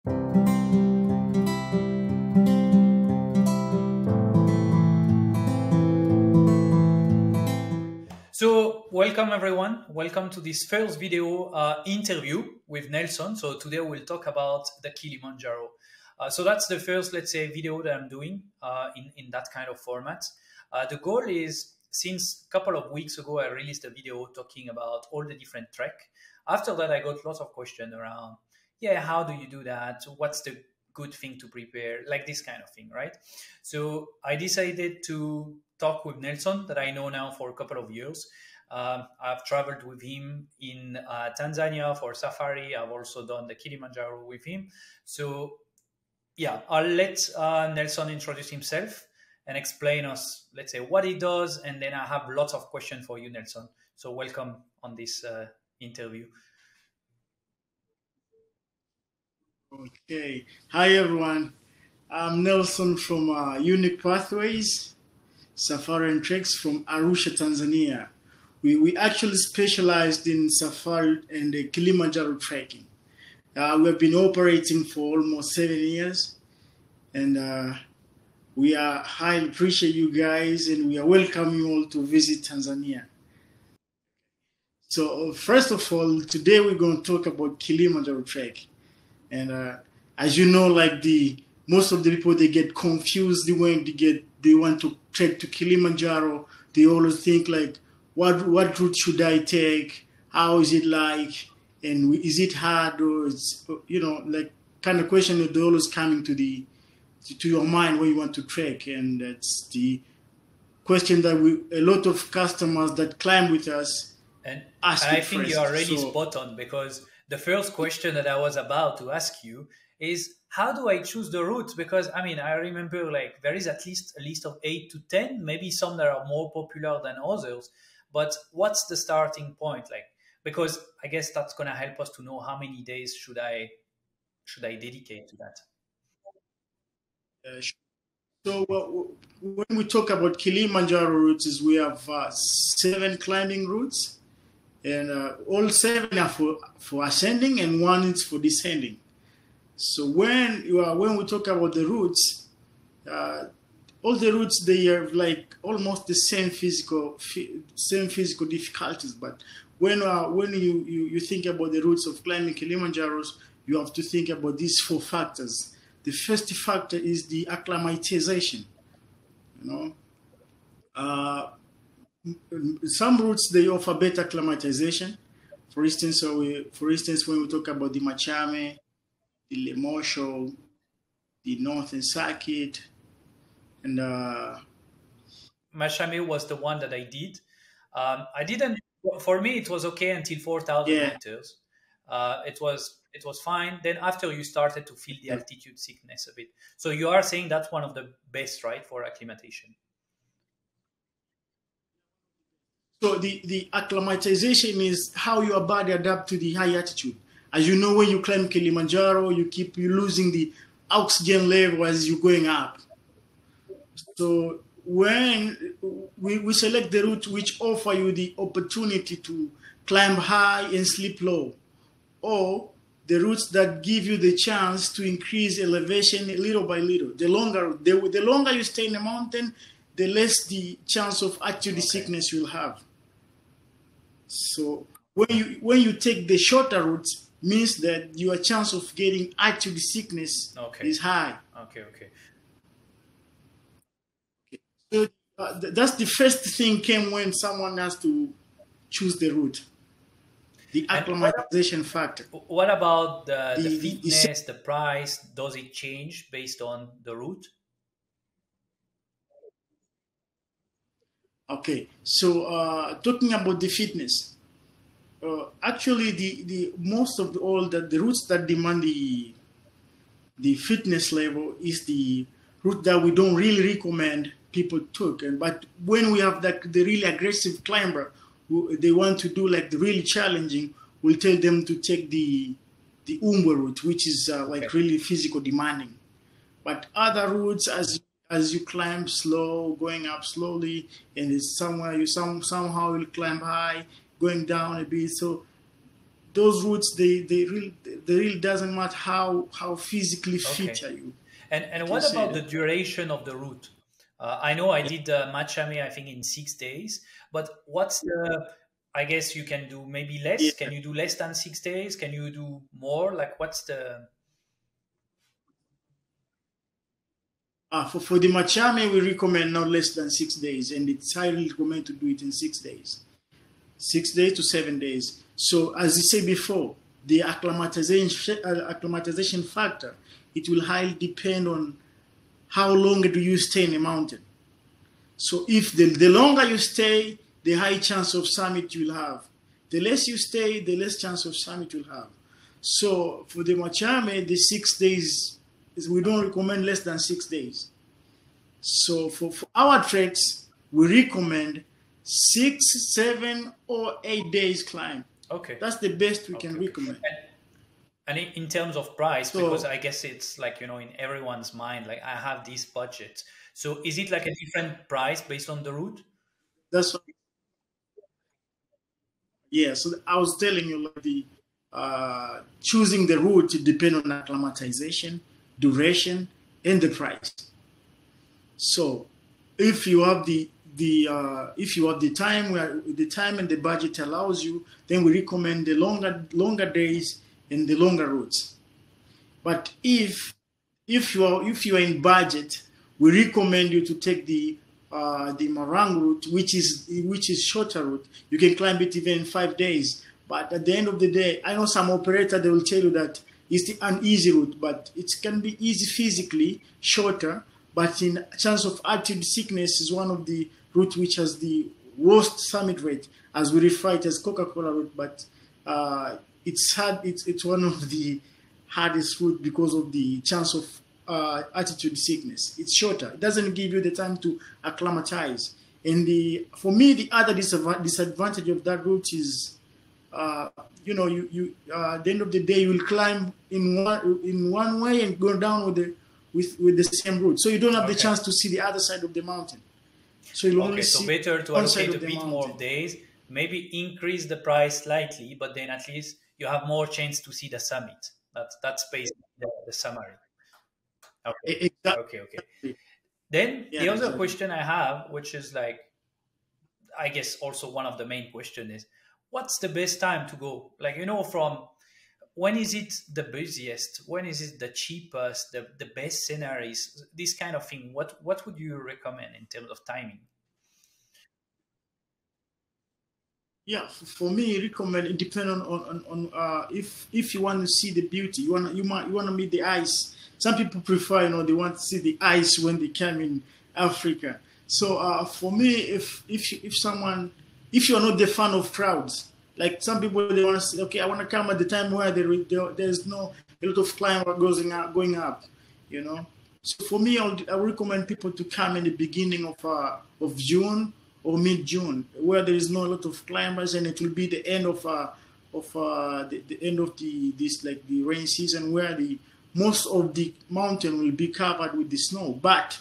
So welcome everyone. Welcome to this first video interview with Nelson. So today we'll talk about the Kilimanjaro. So that's the first, let's say, video that I'm doing in that kind of format. The goal is, since a couple of weeks ago, I released a video talking about all the different trek. After that, I got lots of questions around, yeah, how do you do that? What's the good thing to prepare? Like this kind of thing, right? So I decided to talk with Nelson, that I know now for a couple of years. I've traveled with him in Tanzania for safari. I've also done the Kilimanjaro with him. So yeah, I'll let Nelson introduce himself and explain us, let's say, what he does. And then I have lots of questions for you, Nelson. So welcome on this interview. Okay. Hi, everyone. I'm Nelson from Unique Pathways, Safari and Treks from Arusha, Tanzania. We actually specialized in safari and Kilimanjaro trekking. We have been operating for almost 7 years, and we are highly appreciate you guys, and we are welcoming you all to visit Tanzania. So first of all, today we're going to talk about Kilimanjaro trek. And as you know, like most of the people, they get confused when they want to trek to Kilimanjaro. They always think like, what route should I take? How is it like? And is it hard, or it's, like kind of question that they always coming to your mind when you want to trek. And that's the question that a lot of customers that climb with us ask. And I think you're already spot on, because the first question that I was about to ask you is, how do I choose the route? Because I mean, I remember like there is at least a list of 8 to 10, maybe some that are more popular than others. But what's the starting point? Like, because I guess that's going to help us to know how many days should I dedicate to that. So when we talk about Kilimanjaro routes, we have 7 climbing routes, and all 7 are for ascending, and 1 is for descending. So when we talk about the routes, all the routes, they are like almost the same physical difficulties. But when you think about the routes of climbing Kilimanjaros, you have to think about these 4 factors. The first factor is the acclimatization. Some routes, they offer better acclimatization. For instance, when we talk about the Machame, the Lemosho, the Northern Circuit, and Mashame was the one that I did. I didn't. For me, it was okay until 4,000 meters. It was fine. Then after you started to feel the altitude sickness a bit. So you are saying that's one of the best, right, for acclimatization? So the acclimatization is how your body adapt to the high altitude. As you know, when you climb Kilimanjaro, you losing the oxygen level as you're going up. So when we select the route which offer you the opportunity to climb high and sleep low, or the routes that give you the chance to increase elevation little by little. The longer you stay in the mountain, the less the chance of altitude sickness you'll have. So when you take the shorter routes, means that your chance of getting altitude sickness is high. Okay. So that's the first thing came when someone has to choose the route. The acclimatization factor. What about the fitness, the price? Does it change based on the route? Okay, so talking about the fitness, actually the most of the routes that demand the fitness level is the route that we don't really recommend people took. But when we have the really aggressive climber who they want to do like the really challenging, we'll tell them to take the Umbwe route, which is like really physical demanding. But other routes, as you climb slow, going up slowly, and it's somewhere somehow you'll climb high, going down a bit. So those routes, they really doesn't matter how physically fit Okay. are you. I And can what say about the that. duration of the route? I know I did Machame, I think, in 6 days, but what's the, I guess you can do maybe Yeah. less. Can you do less than 6 days? Can you do more? Like, what's the, For the Machame, we recommend not less than 6 days, and it's highly recommended to do it in 6 days. 6 days to 7 days. So, as I said before, the acclimatization factor, it will highly depend on how long do you stay in a mountain. So, if the longer you stay, the high chance of summit you'll have. The less you stay, the less chance of summit you'll have. So, for the Machame, the 6 days, we don't recommend less than 6 days. So for our treks, we recommend 6, 7, or 8 days climb. okay, That's the best we okay, can okay. recommend. And in terms of price, because So I guess it's like, in everyone's mind, like I have this budget. So is it like a different price based on the route? that's what, yeah. So I was telling you, like, the choosing the route to depend on acclimatization, duration, and the price. So if you have if you have the time where the time and the budget allows you, then we recommend the longer days and the longer routes. But if you are in budget, we recommend you to take the Marang route, which is shorter route. You can climb it even in 5 days. But at the end of the day, I know some operator, they will tell you that it's the uneasy route, but it can be easy physically, shorter. But in chance of altitude sickness is one of the route which has the worst summit rate, as we refer it as Coca-Cola route. But it's hard. It's one of the hardest route because of the chance of altitude sickness. It's shorter. It doesn't give you the time to acclimatize. And for me, the other disadvantage of that route is, uh, at the end of the day, you will climb in one way and go down with the same route. So you don't have the Okay. chance to see the other side of the mountain. So you'll only Okay, so see better to one side allocate a of the bit more mountain. of days, maybe increase the price slightly, but then at least you have more chance to see the summit. That's basically the summary. Okay, Exactly. okay, okay. Then the Yeah, other exactly. question I have, which is like, I guess also one of the main question is, what's the best time to go? Like, from when is it the busiest? When is it the cheapest? The best scenarios? This kind of thing. What would you recommend in terms of timing? Yeah, for me, recommend it depend on if you want to see the beauty, you want to meet the ice. Some people prefer, they want to see the ice when they come in Africa. So for me, if you are not the fan of crowds, like some people, they want to say, okay, I want to come at the time where there's no a lot of climber going up, you know. So for me, I would recommend people to come in the beginning of June or mid-June, where there is no lot of climbers, and it will be the end of the end of the rain season, where the most of the mountain will be covered with the snow. But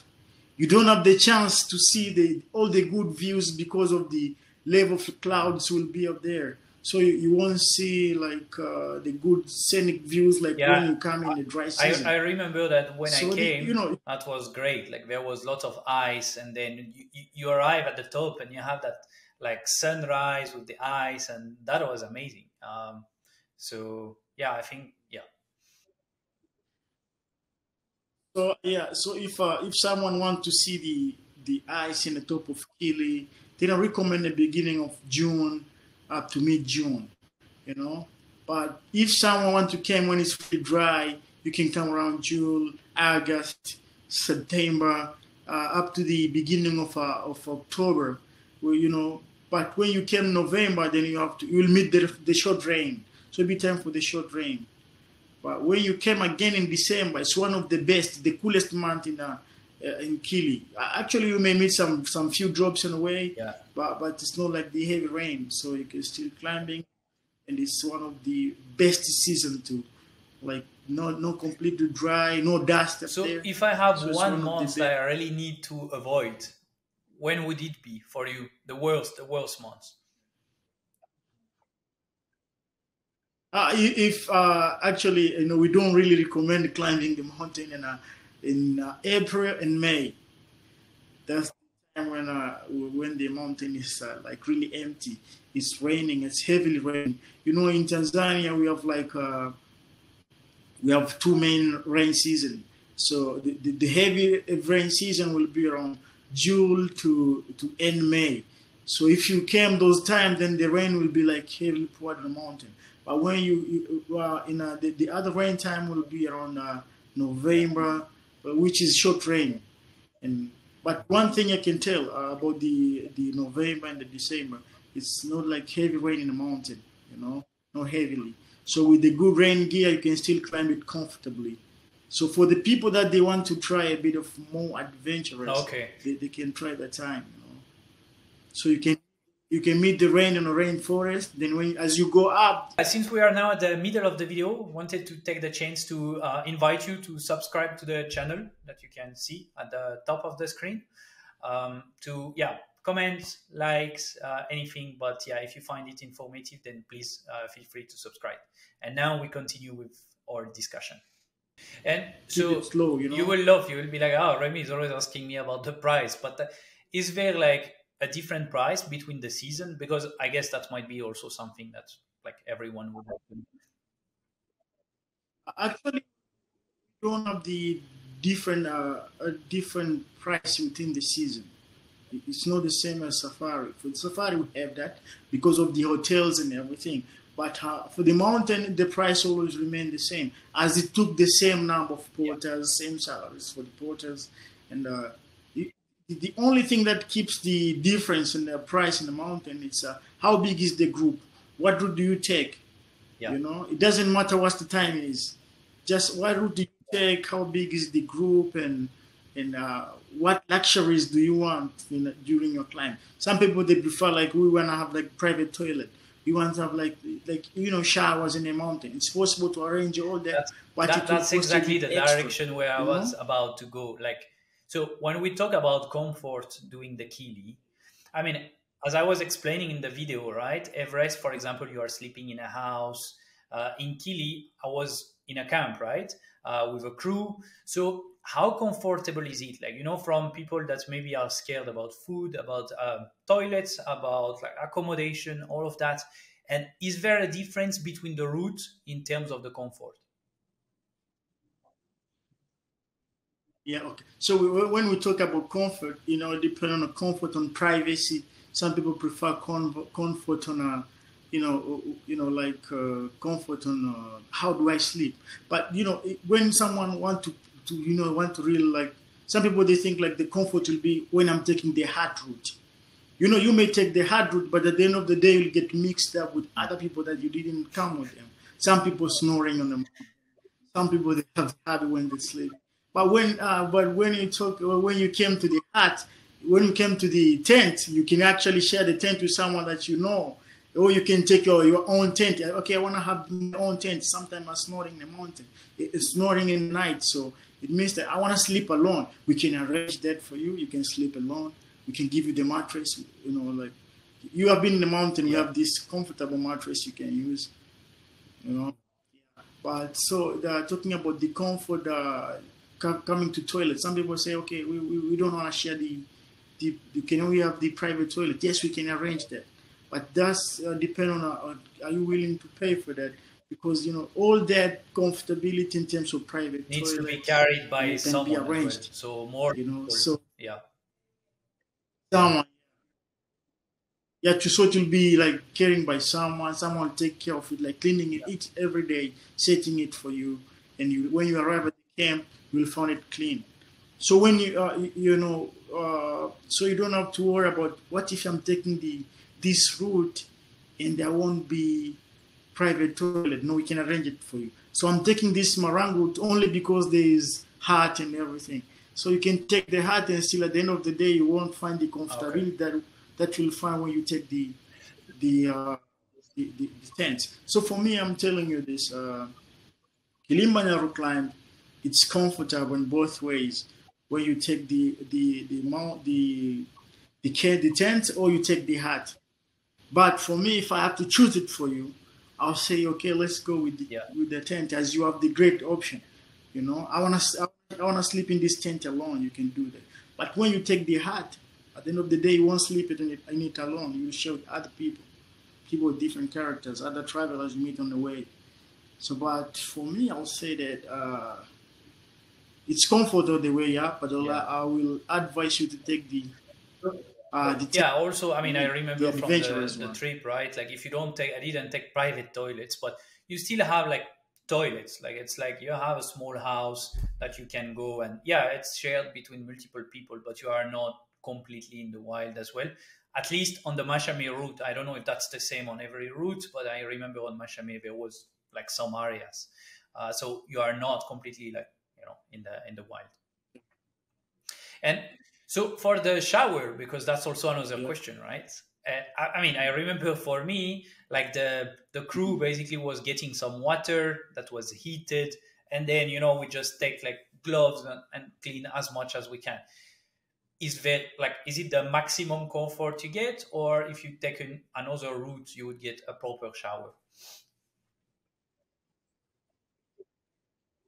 you don't have the chance to see all the good views because of the level of clouds will be up there. So you won't see like the good scenic views like when Yeah, you come in the dry I season. remember that when I So came, that was great. Like there was lots of ice, and then you arrive at the top, and you have that like sunrise with the ice, and that was amazing. So yeah, I think yeah. So yeah, so if someone wants to see the ice in the top of Kili, then I recommend the beginning of June up to mid-June, you know. But if someone wants to come when it's pretty dry, you can come around June, August, September, up to the beginning of October, where But when you came November, then you'll meet the short rain. So it'll be time for the short rain. But when you came again in December, it's one of the best, the coolest month in Kili. Actually, you may meet some few drops on the way, Yeah. but it's not like the heavy rain, so you can still climbing, and it's one of the best season to, like, no completely dry, no dust up So there. if I have So it's one one of the month best. that I really need to avoid, when would it be for you? The worst month. If actually, we don't really recommend climbing the mountain in April and May. That's the time when the mountain is like really empty. It's raining. It's heavily raining. In Tanzania we have two main rain season. So the heavy rain season will be around June to end May. So if you came those times, then the rain will be like heavily poured on the mountain. But when you in the other rain time will be around November, which is short rain. And but one thing I can tell about the November and the December, it's not like heavy rain in the mountain, not heavily. So with the good rain gear, you can still climb it comfortably. So for the people that they want to try a bit of more adventurous, Okay. they can try that time. So you can meet the rain in a rainforest. Then as you go up, Since we are now at the middle of the video, wanted to take the chance to invite you to subscribe to the channel that you can see at the top of the screen. To comments, likes, anything. But if you find it informative, then please feel free to subscribe. And now we continue with our discussion. And keep so it slow. you will be like, oh, Remy is always asking me about the price. But is there like a different price between the season? Because I guess that might be also something that like everyone would have to. Actually, we don't have the different price within the season. It's not the same as safari. For the safari, we have that because of the hotels and everything. But for the mountain, the price always remained the same, as it took the same number of porters, same salaries for the porters, and the only thing that keeps the difference in the price in the mountain is how big is the group. What route do you take? Yeah. It doesn't matter what the time is. Just what route do you take? How big is the group? And what luxuries do you want during your climb? Some people they prefer like we want to have like private toilet. We want to have like showers in the mountain. It's possible to arrange all that, but That's exactly the extra, direction where I was about to go. Like, so when we talk about comfort doing the Kili, I mean, as I was explaining in the video, right? Everest, for example, you are sleeping in a house. In Kili, I was in a camp, right? With a crew. So how comfortable is it? Like, from people that maybe are scared about food, about toilets, about like accommodation, all of that. And is there a difference between the route in terms of the comfort? Yeah, okay. So when we talk about comfort, depending on comfort on privacy, some people prefer comfort on comfort on how do I sleep. But when someone want to really like, some people they think like the comfort will be when I'm taking the hard route. You may take the hard route, but at the end of the day, you'll get mixed up with other people that you didn't come with them. Some people snoring on them. Some people they have habit when they sleep. But when you came to the hut, when you came to the tent, you can actually share the tent with someone that you know, or you can take your own tent. Okay, I want to have my own tent. Sometimes I'm snoring in the mountain. It's snoring in the night, so it means that I want to sleep alone. We can arrange that for you. You can sleep alone. We can give you the mattress. Like you have been in the mountain. We have this comfortable mattress you can use. You know. But so talking about the comfort coming to toilet, some people say, okay, we don't want to share can we have the private toilet? Yes, we can arrange that. But that's depend on are you willing to pay for that? Because all that comfortability in terms of private needs toilet to be carried by can someone be as well. arranged. So more So yeah. someone so it will be like caring by someone take care of it, like cleaning it each every day, setting it for you, and when you arrive at the camp, you'll find it clean. So when so you don't have to worry about what if I'm taking this route and there won't be private toilet. No, we can arrange it for you. So I'm taking this Marang route only because there is hut and everything. So you can take the hut and still at the end of the day you won't find the comfortability that you'll find when you take the tent. So for me, I'm telling you this: Kilimanjaro climb, it's comfortable in both ways. When you take the tent or you take the hut. But for me, if I have to choose it for you, I'll say, okay, let's go Yeah. with the tent, as you have the great option. You know, I wanna sleep in this tent alone. You can do that. But when you take the hut, at the end of the day, you won't sleep in it alone. You will share with other people, people with different characters, other travelers you meet on the way. So, but for me, I'll say that it's comfort all the way up, but Yeah. I will advise you to take the tent, Yeah, also, I mean, I the remember from adventurous the one. trip, right? Like, if you don't take, I didn't take private toilets, but you still have like toilets. Like, it's like you have a small house that you can go, and yeah, it's shared between multiple people, but you are not completely in the wild as well. At least on the Mashame route, I don't know if that's the same on every route, but I remember on Mashame there was like some areas, so you are not completely like, in the wild. And so for the shower, because that's also another Yeah. question, right? I mean, I remember for me, like the crew basically was getting some water that was heated, and then we just take like gloves and clean as much as we can. Is it the maximum comfort you get, or if you take another route, you would get a proper shower?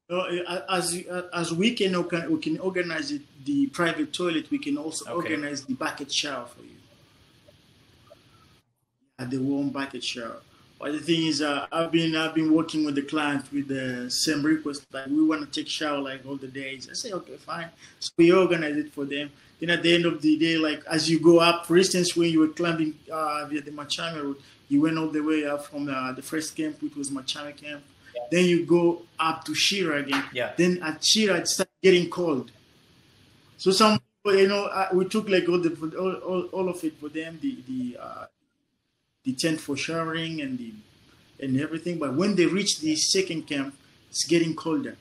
As we can organize it, the private toilet. We can also Okay. organize the bucket shower for you at the warm bucket shower. But the thing is, I've been working with the client with the same request. Like, we want to take shower like all the days. I say, okay, fine. So we organize it for them. Then at the end of the day, like, as you go up, for instance, when you were climbing via the Machame route, you went all the way up from the first camp, which was Machame camp. Then you go up to Shira again. Yeah. Then at Shira, it started getting cold. So some people, we took like all of it for them, the tent for showering and everything. But when they reach the second camp, it's getting colder,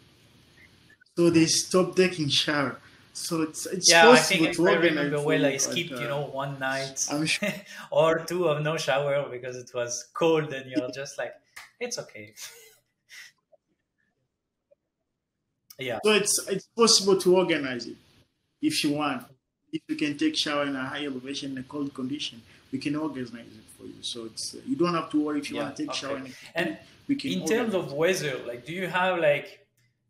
so they stop taking shower. So it's Yeah, I possible think if to I organize remember it for well, you, I but skipped, one night I'm sure. or two of no shower because it was cold, and you're just like, it's okay. Yeah, So it's possible to organize it if you want. If you can take shower in a high elevation in a cold condition, we can organize it for you. So it's you don't have to worry if you yeah, want to take shower okay. in a And cold. We can in terms organize of it. weather, like, do you have like,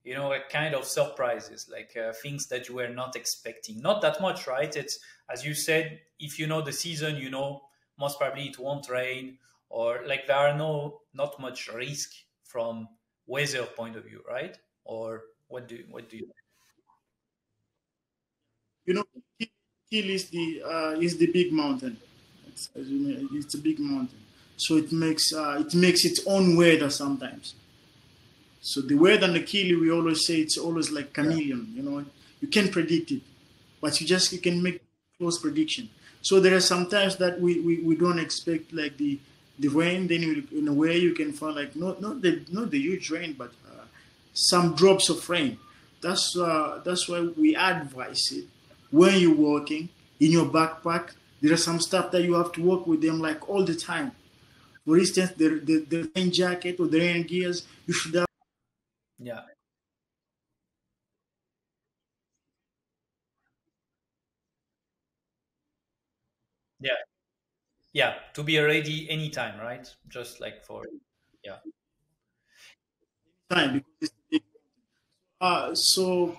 a kind of surprises, like things that you were not expecting? Not that much, right? It's, as you said, if you know the season, most probably it won't rain, or like there are not much risk from weather point of view, right? Or what do you? You know, Hill is the big mountain. As you know, it's a big mountain, so it makes its own weather sometimes. So the weather on the Kili, we always say it's always like Yeah, chameleon. You can predict it, but you can make close prediction. So there are sometimes that we don't expect like the rain. Then in a way you can find like not the huge rain, but some drops of rain. That's why we advise it when you're walking in your backpack. There are some stuff that you have to work with them like all the time. For instance, the rain jacket or the rain gears, you should have. yeah, yeah, yeah. To be ready anytime, right? Just like for, yeah, Time because so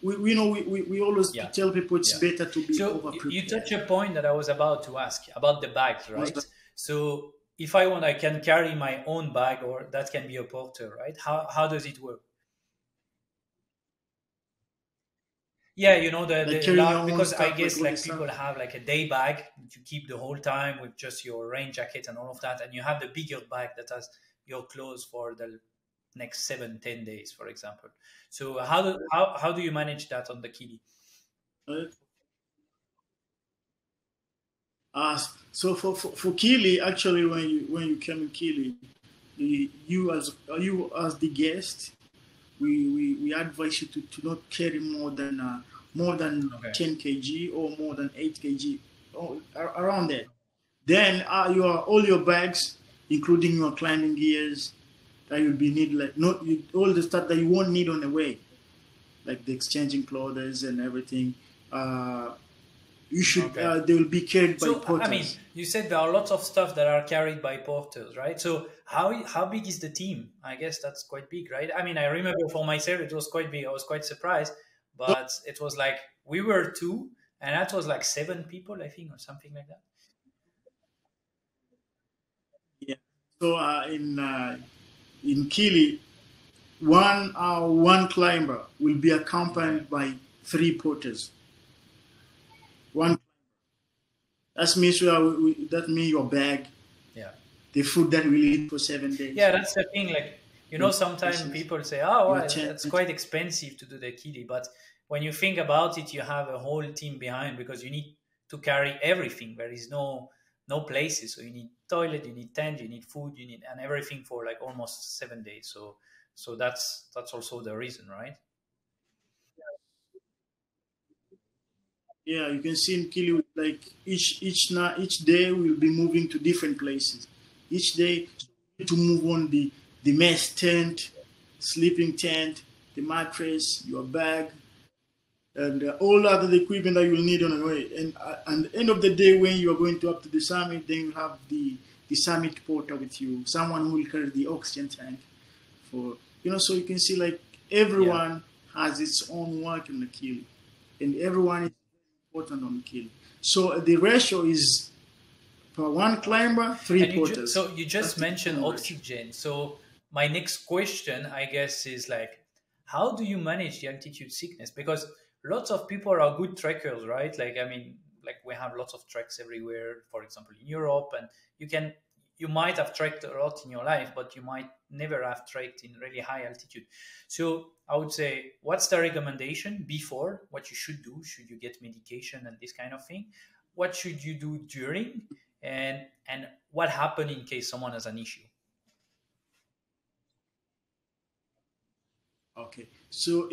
we always yeah. tell people it's Yeah. better to be So over you prepared. touch a point that I was about to ask about the bags, Once right? that, So if I want, I can carry my own bag, or that can be a porter, right? How does it work? Yeah, like the carrying your large, own because I stuff, like guess all the like stuff. people have like a day bag that you keep the whole time with just your rain jacket and all of that, and you have the bigger bag that has your clothes for the next 7, 10 days, for example. So how do you manage that on the Kili? Right? Uh, so for Kili, actually, when you come in Kili, you as the guest, we advise you to not carry more than Okay. 10 kg or more than 8 kg, or around that. Then all your bags, including your climbing gears, that you'll be need like not all the stuff that you won't need on the way, like the exchanging clothes and everything. Uh, You should Okay. they will be carried by So, I mean, porters. you said there are lots of stuff that are carried by porters, right? So, how big is the team? I guess that's quite big, right? I mean, I remember for myself it was quite big. I was quite surprised, So, but it was like we were two, and that was like 7 people, I think, or something like that. yeah. So in Kili, one climber will be Okay. accompanied by three porters. One that means that means your bag, Yeah. the food that we eat for 7 days, Yeah, that's the thing. Like, your sometimes devices, people say, "Oh, your well, tent. it's quite expensive to do the kiddie," but when you think about it, you have a whole team behind because you need to carry everything. There is no places, so you need toilet, you need tent, you need food, you need and everything for like almost 7 days. So that's also the reason, right? Yeah, you can see in Kili like each day we'll be moving to different places. Each day to move on the mess tent, sleeping tent, the mattress, your bag, and all other equipment that you'll need on the way. And at the end of the day, when you are going to up to the summit, then you have the summit porter with you, someone who will carry the oxygen tank for so you can see like Yeah. everyone has its own work in the Kili, and everyone is important on the Kili. So the ratio is per one Okay. climber, three And porters. you That's just the mentioned common ratio. oxygen. So my next question, I guess, is like, how do you manage the altitude sickness? Because lots of people are good trekkers, right? Like, I mean, like we have lots of treks everywhere. For example, in Europe, and you might have trekked a lot in your life, but you might never have trekked in really high altitude. So I would say, what's the recommendation before? What you should do? Should you get medication and this kind of thing? What should you do during? And what happened in case someone has an issue? Okay. So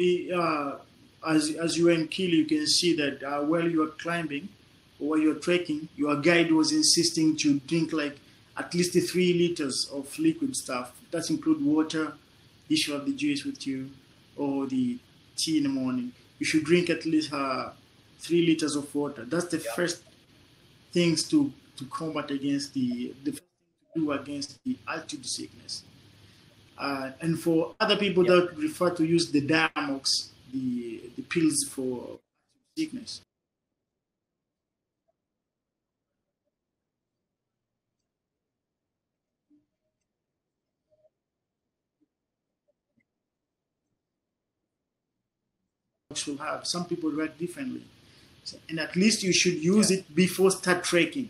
as you were in Kili, you can see that while you are climbing or while you're trekking, your guide was insisting to drink like at least 3 liters of liquid stuff. That include water. You should have the juice with you, or the tea in the morning. You should drink at least 3 liters of water. That's the Yeah, first things to combat against the first thing to do against the altitude sickness. And for other people yeah. that prefer to use the Diamox, the pills for sickness, which will have some people react differently. So, and at least you should use Yeah. it before start trekking.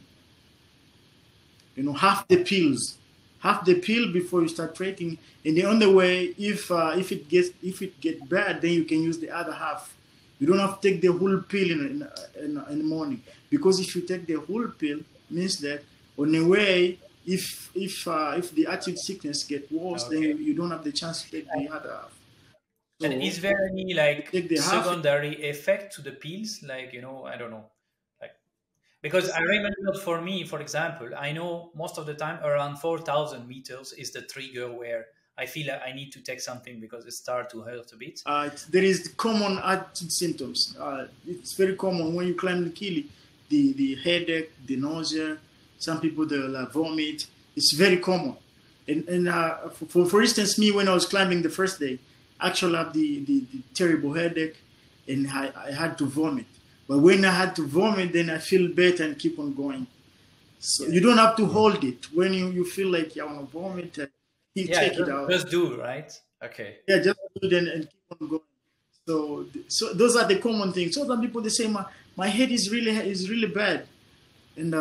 Half the pill before you start trekking. And the only way, if it get bad, then you can use the other half. You don't have to take the whole pill in the morning, because if you take the whole pill, means that on the way, if the acid sickness get worse, then Okay. you don't have the chance to take the other half. And So is there any like take the half. secondary effect to the pills? Like, I don't know. Like, because I remember for me, for example, I know most of the time around 4,000 meters is the trigger where I feel like I need to take something because it starts to hurt a bit. There is the common attitude symptoms. It's very common when you climb the Kili, the headache, the nausea. Some people they'll vomit. It's very common. And for instance, me when I was climbing the first day, actually I had the terrible headache, and I had to vomit. But when I had to vomit, then I feel better and keep on going. So Yeah. you don't have to hold it. When you feel like you want to vomit, you Yeah, take it out. just do, right? Okay. Yeah, just do it and keep on going. So those are the common things. So some people they say my head is really bad, and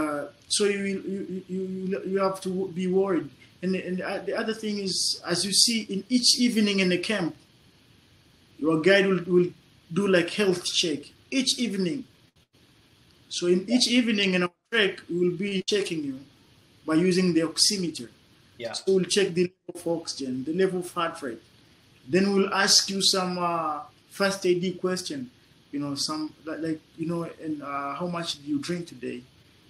so you have to be worried. And the other thing is, as you see in each evening in the camp, your guide will do like health check each evening. So in each evening in our trek, we will be checking you by using the oximeter. Yeah. So we'll check the level of oxygen, the level of heart rate. Then we'll ask you some first AD question, some like and how much do you drink today?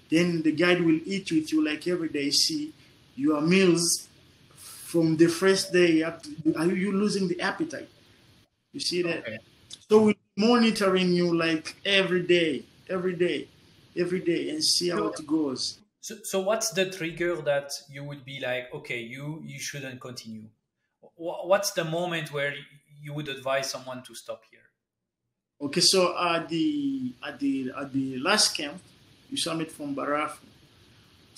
Then the guide will eat with you like every day. See your meals from the first day up to, are you losing the appetite? You see that? Okay. So we're monitoring you like every day, every day. every day and see how So, it goes. so what's the trigger that you would be like, okay, you shouldn't continue? What's the moment where you would advise someone to stop here? Okay, so at the last camp, you summit from Barafu.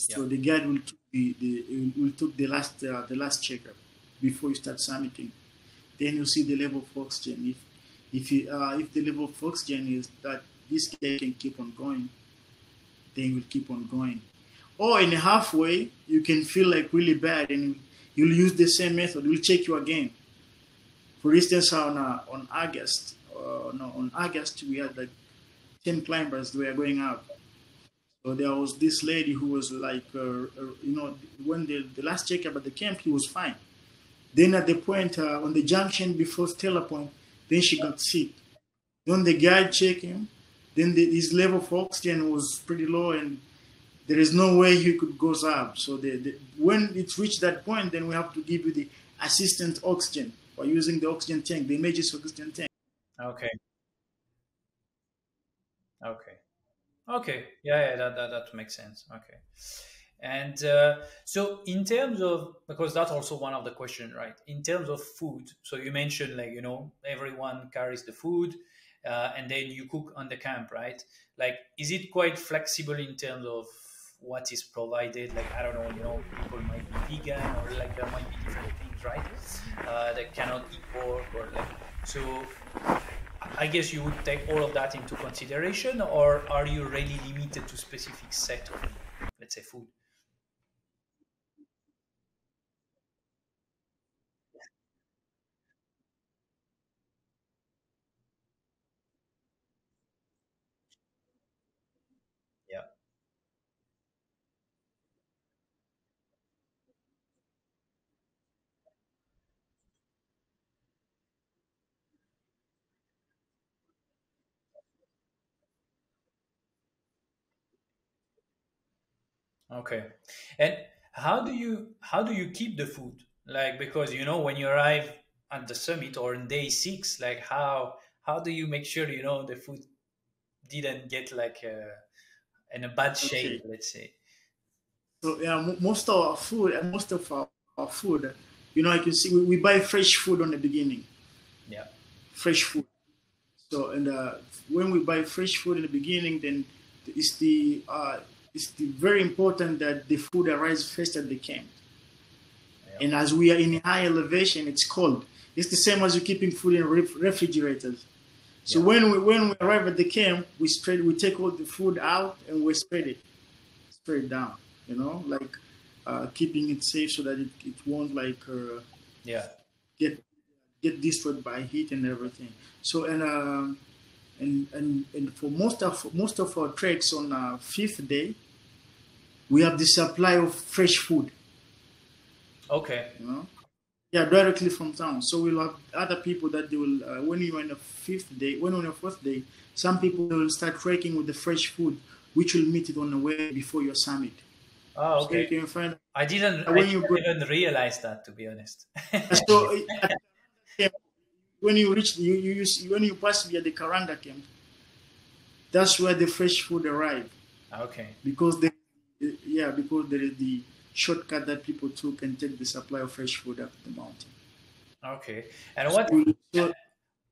Yeah. So the guide will took will took the last checkup before you start summiting. Then you see the level of oxygen. If the level of oxygen is that this guy can keep on going, then you'll keep on going. Or in halfway, you can feel like really bad, and you'll use the same method. We'll check you again. For instance, on August, no, on August we had like 10 climbers. They were going up. So there was this lady who was like, when the last checkup at the camp, he was fine. Then at the point on the junction before Stella Point, then she got sick. Then the guide checked him. Then his level of oxygen was pretty low, and there is no way he could go up. So when it's reached that point, then we have to give you the assistant oxygen by using the oxygen tank, the emergency oxygen tank. Okay. Okay. Okay. Yeah, that makes sense. Okay. And so, in terms of, because that's also one of the questions, right? In terms of food, so you mentioned, like, everyone carries the food, and then you cook on the camp, right? Like, is it quite flexible in terms of what is provided? Like, I don't know, people might be vegan, or like there might be different things, right? That cannot eat pork, or like, so I guess you would take all of that into consideration, or are you really limited to specific set of, let's say, food? Yeah. Okay. And how do you keep the food? Like, because when you arrive at the summit or in day 6, like how do you make sure the food didn't get like in a bad shape, Okay. let's say? So yeah, most of our food, I can see we buy fresh food on the beginning, Yeah. fresh food. So and when we buy fresh food in the beginning, then it's the very important that the food arrives first at the camp. Yeah. And as we are in high elevation, it's cold. It's the same as you keeping food in refrigerators. So Yeah. when we arrive at the camp, we take all the food out and we spread it down. Like keeping it safe so that it won't like Yeah. get get destroyed by heat and everything. So and for most of our treks on fifth day, we have the supply of fresh food. Okay. You know, yeah, directly from town. So we'll have other people that they will when you're on the fifth day, when on the fourth day, some people will start trekking with the fresh food, which will meet it on the way before your summit. Oh, So okay. you can find I didn't I when you go. didn't even realize that, to be honest. So when you reach when you pass via the Karanda camp, that's where the fresh food arrive Okay. because because there is the shortcut that people took and take the supply of fresh food up the mountain. Okay. And So, what so,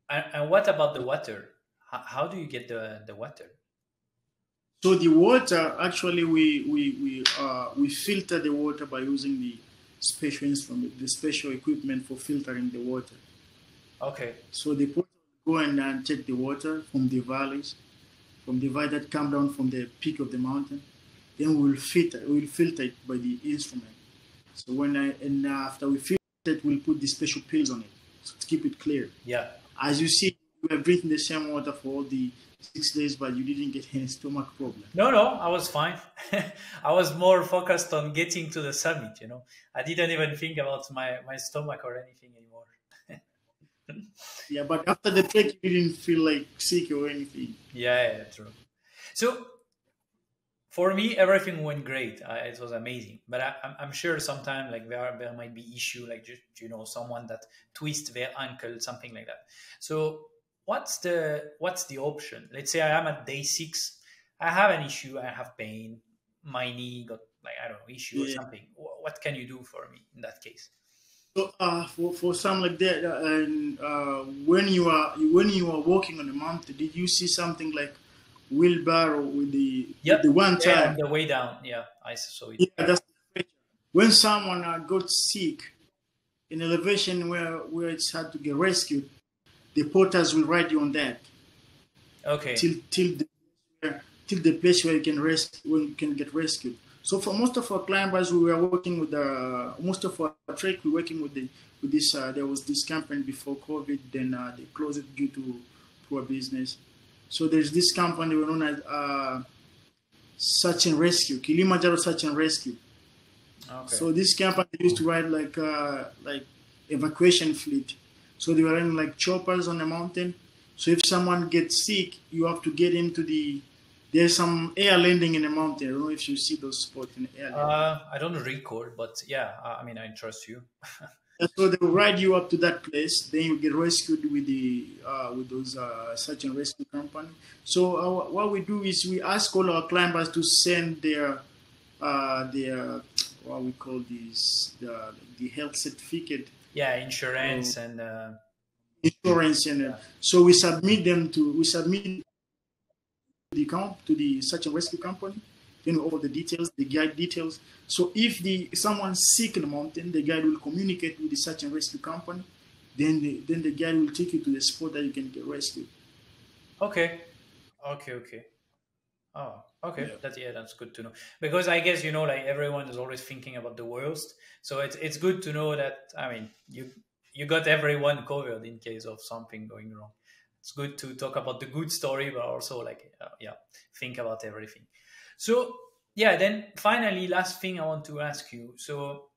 and what about the water? How do you get the water? so the water actually we filter the water by using the special instrument, the special equipment for filtering the water. Okay. So the porter will go and take the water from the valleys, from the valley that come down from the peak of the mountain. Then we will filter it by the instrument. So after we filter it, we'll put the special pills on it so to keep it clear. Yeah. As you see, you have drinking the same water for all the 6 days, but you didn't get any stomach problem. No, no, I was fine. I was more focused on getting to the summit. I didn't even think about my stomach or anything anymore. Yeah, but after the trek, you didn't feel like sick or anything. Yeah, true. So for me, everything went great. It was amazing. But I'm sure sometimes, like, there might be issue, like, just someone that twists their ankle, something like that. So what's the option? Let's say I am at day 6. I have an issue, I have pain, my knee got like I don't know issue or Yeah. something. What can you do for me in that case? So for some like that, and when you are walking on the mountain, did you see something like wheelbarrow with Yep. the one Yeah, on tire? the way down. Yeah, I saw it. Yeah, that's the stretcher. When someone got sick in elevation where it's hard to get rescued, the porters will ride you on that Okay. till the place where you can get rescued. So for most of our climbers, we were working with most of our trek. We're working with this. There was this company before COVID, then they closed it due to poor business. So there's this company we're known as Search and Rescue, Kilimanjaro Search and Rescue. Okay. So this company used to ride like evacuation fleet. So they were running like choppers on the mountain. So if someone gets sick, you have to get into the. There's some air landing in the mountain. I don't know if you see those spots in the air landing. I don't recall, but yeah, I mean, I trust you. And so they will ride you up to that place. Then you get rescued with those search and rescue company. So what we do is we ask all our climbers to send their what we call these the health certificate, Yeah, uh, insurance and insurance, and yeah. so we submit to the search and rescue company. Then all the details, the guide details. So if someone's sick in the mountain, the guide will communicate with the search and rescue company. Then the guide will take you to the spot that you can get rescued. Okay. Okay. Okay. Oh, okay. Yeah. Yeah, that's good to know. Because I guess like everyone is always thinking about the worst. So it's good to know that I mean you got everyone covered in case of something going wrong. It's good to talk about the good story, but also like yeah, think about everything. So yeah, then finally, last thing I want to ask you. So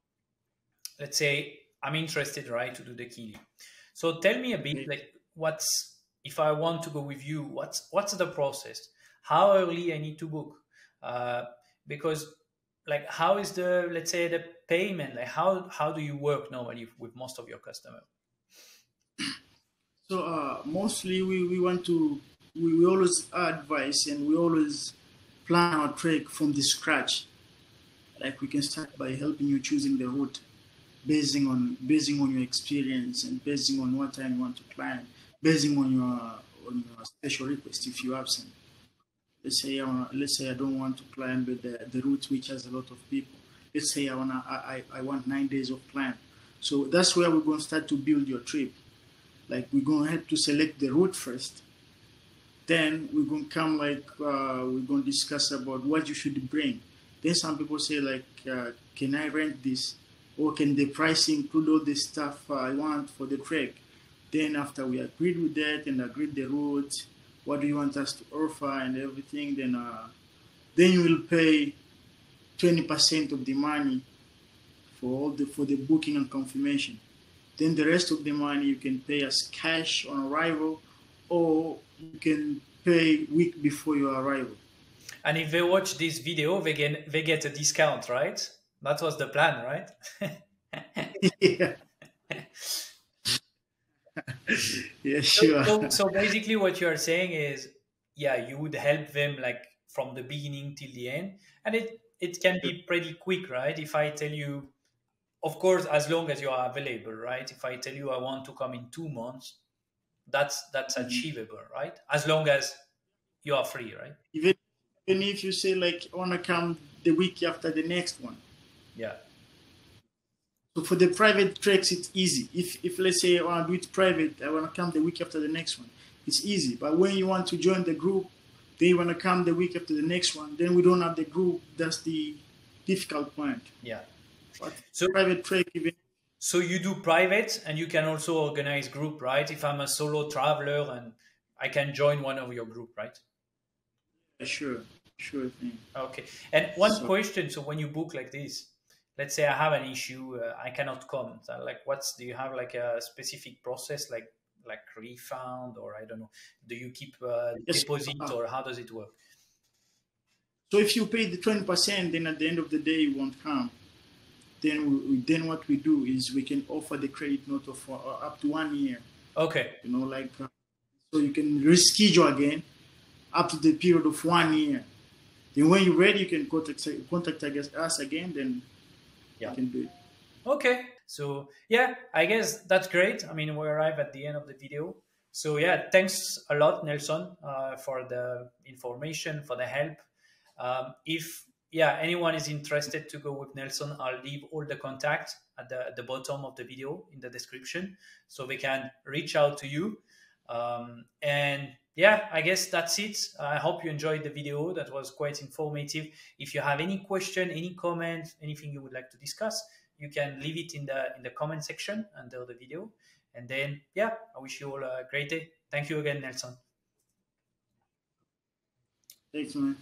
let's say I'm interested, right, to do the Kili. So tell me a bit, Okay. like, what's if I want to go with you? What's the process? How early I need to book? Uh, because like, how is the let's say the payment? Like, how do you work normally with most of your customers? So mostly we want to we always advise and we always plan our trek from the scratch. Like we can start by helping you choosing the route, basing on your experience and basing on what time you want to climb, basing on your special request if you have some. Let's say I don't want to climb the route which has a lot of people. Let's say I want 9 days of climb. So that's where we're going to start to build your trip. Like we're going to have to select the route first. Then we're going to come we're going to discuss about what you should bring. Then some people say can I rent this, or can the price include all the stuff I want for the trek? Then after we agreed with that and agreed the route, what do you want us to offer and everything? Then you will pay 20% of the money for the booking and confirmation. Then the rest of the money you can pay as cash on arrival, or you can pay week before your arrival. And if they watch this video, they get a discount, right? That was the plan, right? Yeah, yeah, So, sure. so basically, what you are saying is, yeah, you would help them like from the beginning till the end, and it can be pretty quick, right? If I tell you, of course, as long as you are available, right? If I tell you I want to come in 2 months, that's Mhm. achievable, right? As long as you are free, right? Even even if you say I want to come the week after the next one. Yeah. So for the private treks, it's easy. If let's say I want to do it private, I want to come the week after the next one. It's easy. But when you want to join the group, they want to come the week after the next one. Then we don't have the group. That's the difficult point. Yeah. But So private trek, even so you do private, and you can also organize group, right? If I'm a solo traveler and I can join one of your group, right? sure, sure thing. Okay. And one So question, so when you book like this, let's say I have an issue, I cannot come. So, like, do you have like a specific process, like refund, or I don't know? Do you keep yes. deposit, or how does it work? So if you pay the 20%, then at the end of the day you won't come. Then what we do is we can offer the credit note of up to 1 year. Okay. So you can reschedule again up to the period of 1 year. Then when you're ready, you can contact us again. Then you can do it. Okay. So yeah, I guess that's great. I mean, we arrive at the end of the video. So yeah, thanks a lot, Nelson, for the information, for the help. If anyone is interested to go with Nelson, I'll leave all the contact at the bottom of the video in the description, so they can reach out to you. And yeah, I guess that's it. I hope you enjoyed the video. That was quite informative. If you have any question, any comment, anything you would like to discuss, you can leave it in the comment section under the video. And then I wish you all a great day. Thank you again, Nelson. Thanks, man.